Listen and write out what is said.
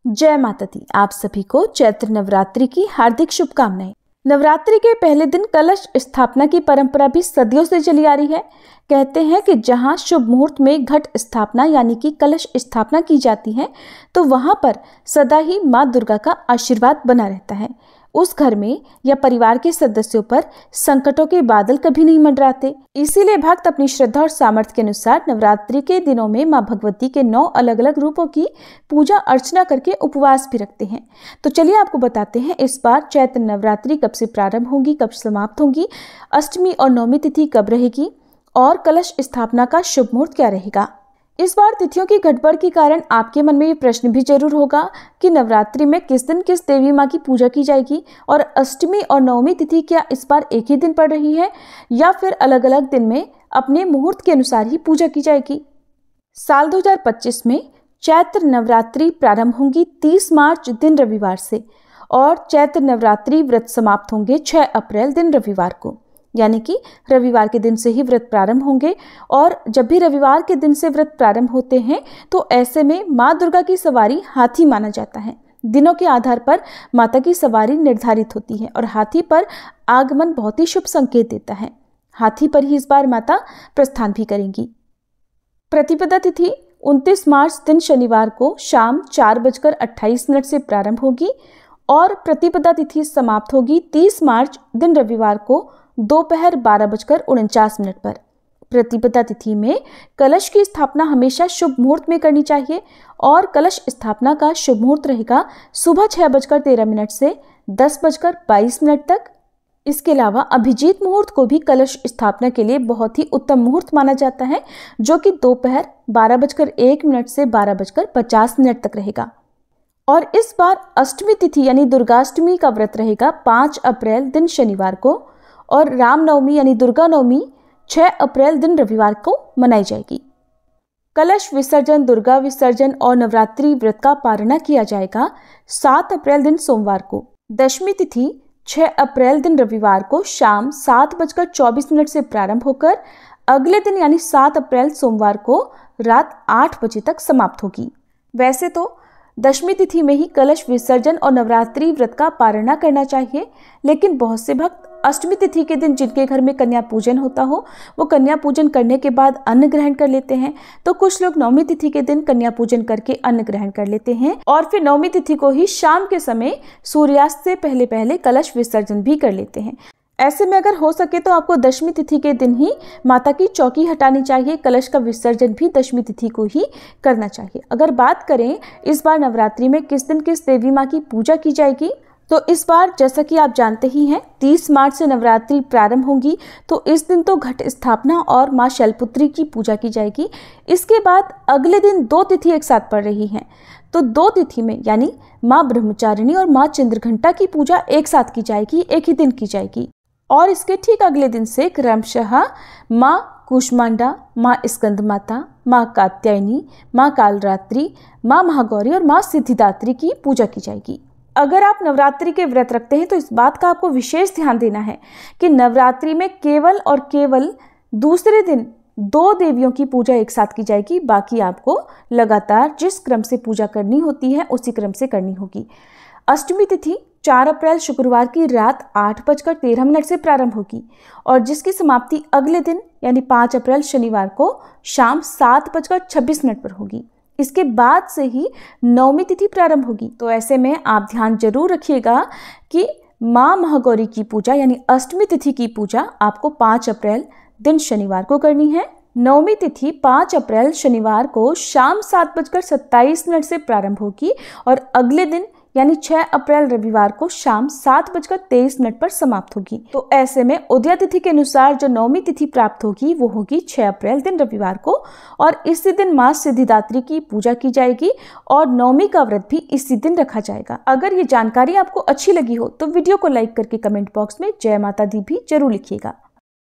जय माता दी। आप सभी को चैत्र नवरात्रि की हार्दिक शुभकामनाएं। नवरात्रि के पहले दिन कलश स्थापना की परंपरा भी सदियों से चली आ रही है। कहते हैं कि जहां शुभ मुहूर्त में घट स्थापना यानी कि कलश स्थापना की जाती है तो वहां पर सदा ही मां दुर्गा का आशीर्वाद बना रहता है। उस घर में या परिवार के सदस्यों पर संकटों के बादल कभी नहीं मंडराते। इसीलिए भक्त अपनी श्रद्धा और सामर्थ्य के अनुसार नवरात्रि के दिनों में मां भगवती के 9 अलग अलग रूपों की पूजा अर्चना करके उपवास भी रखते हैं। तो चलिए आपको बताते हैं इस बार चैत्र नवरात्रि कब से प्रारंभ होगी, कब समाप्त होगी, अष्टमी और नवमी तिथि कब रहेगी और कलश स्थापना का शुभ मुहूर्त क्या रहेगा। इस बार तिथियों की गड़बड़ के कारण आपके मन में ये प्रश्न भी जरूर होगा कि नवरात्रि में किस दिन किस देवी माँ की पूजा की जाएगी और अष्टमी और नवमी तिथि क्या इस बार एक ही दिन पड़ रही है या फिर अलग अलग दिन में अपने मुहूर्त के अनुसार ही पूजा की जाएगी। साल 2025 में चैत्र नवरात्रि प्रारंभ होंगी 30 मार्च दिन रविवार से और चैत्र नवरात्रि व्रत समाप्त होंगे 6 अप्रैल दिन रविवार को, यानी कि रविवार के दिन से ही व्रत प्रारंभ होंगे। और जब भी रविवार के दिन से व्रत प्रारंभ होते हैं तो ऐसे में माँ दुर्गा की सवारी हाथी माना जाता है। दिनों के आधार पर माता की सवारी निर्धारित होती है और हाथी पर आगमन बहुत ही शुभ संकेत देता है। हाथी पर ही इस बार माता प्रस्थान भी करेंगी। प्रतिपदा तिथि 29 मार्च दिन शनिवार को शाम 4:28 से प्रारंभ होगी और प्रतिपदा तिथि समाप्त होगी 30 मार्च दिन रविवार को दोपहर 12:49 पर। प्रतिपदा तिथि में कलश की स्थापना हमेशा शुभ मुहूर्त में करनी चाहिए और कलश स्थापना का शुभ मुहूर्त रहेगा सुबह 6:13 से 10:22 तक। इसके अलावा अभिजीत मुहूर्त को भी कलश स्थापना के लिए बहुत ही उत्तम मुहूर्त माना जाता है, जो कि दोपहर 12:01 से 12:50 तक रहेगा। और इस बार अष्टमी तिथि यानी दुर्गाष्टमी का व्रत रहेगा 5 अप्रैल दिन शनिवार को और रामनवमी यानी दुर्गा नवमी 6 अप्रैल दिन रविवार को मनाई जाएगी। कलश विसर्जन, दुर्गा विसर्जन और नवरात्रि व्रत का पारणा किया जाएगा 7 अप्रैल दिन सोमवार को। दशमी तिथि 6 अप्रैल दिन रविवार को शाम 7:24 से प्रारंभ होकर अगले दिन यानी 7 अप्रैल सोमवार को रात 8 बजे तक समाप्त होगी। वैसे तो दशमी तिथि में ही कलश विसर्जन और नवरात्रि व्रत का पारणा करना चाहिए, लेकिन बहुत से भक्त अष्टमी तिथि के दिन जिनके घर में कन्या पूजन होता हो वो कन्या पूजन करने के बाद अन्न ग्रहण कर लेते हैं। तो कुछ लोग नवमी तिथि के दिन कन्या पूजन करके अन्न ग्रहण कर लेते हैं और फिर नवमी तिथि को ही शाम के समय सूर्यास्त से पहले पहले कलश विसर्जन भी कर लेते हैं। ऐसे में अगर हो सके तो आपको दशमी तिथि के दिन ही माता की चौकी हटानी चाहिए, कलश का विसर्जन भी दशमी तिथि को ही करना चाहिए। अगर बात करें इस बार नवरात्रि में किस दिन किस देवी माँ की पूजा की जाएगी, तो इस बार जैसा कि आप जानते ही हैं 30 मार्च से नवरात्रि प्रारंभ होंगी, तो इस दिन तो घट स्थापना और माँ शैलपुत्री की पूजा की जाएगी। इसके बाद अगले दिन 2 तिथि एक साथ पड़ रही हैं, तो 2 तिथि में यानी माँ ब्रह्मचारिणी और माँ चंद्रघंटा की पूजा एक साथ की जाएगी, एक ही दिन की जाएगी। और इसके ठीक अगले दिन से क्रमशः माँ कूष्मांडा, माँ स्कंद माता, माँ कात्यायनी, माँ कालरात्रि, माँ महागौरी और माँ सिद्धिदात्री की पूजा की जाएगी। अगर आप नवरात्रि के व्रत रखते हैं तो इस बात का आपको विशेष ध्यान देना है कि नवरात्रि में केवल और केवल दूसरे दिन 2 देवियों की पूजा एक साथ की जाएगी। बाकी आपको लगातार जिस क्रम से पूजा करनी होती है उसी क्रम से करनी होगी। अष्टमी तिथि 4 अप्रैल शुक्रवार की रात 8:13 से प्रारंभ होगी और जिसकी समाप्ति अगले दिन यानी 5 अप्रैल शनिवार को शाम 7:26 पर होगी। इसके बाद से ही नवमी तिथि प्रारंभ होगी। तो ऐसे में आप ध्यान जरूर रखिएगा कि माँ महागौरी की पूजा यानी अष्टमी तिथि की पूजा आपको 5 अप्रैल दिन शनिवार को करनी है। नवमी तिथि 5 अप्रैल शनिवार को शाम 7:27 से प्रारंभ होगी और अगले दिन यानी 6 अप्रैल रविवार को शाम 7:23 पर समाप्त होगी। तो ऐसे में उदया तिथि के अनुसार जो नवमी तिथि प्राप्त होगी वो होगी 6 अप्रैल दिन रविवार को और इसी दिन माँ सिद्धिदात्री की पूजा की जाएगी और नवमी का व्रत भी इसी दिन रखा जाएगा। अगर ये जानकारी आपको अच्छी लगी हो तो वीडियो को लाइक करके कमेंट बॉक्स में जय माता दी भी जरूर लिखिएगा।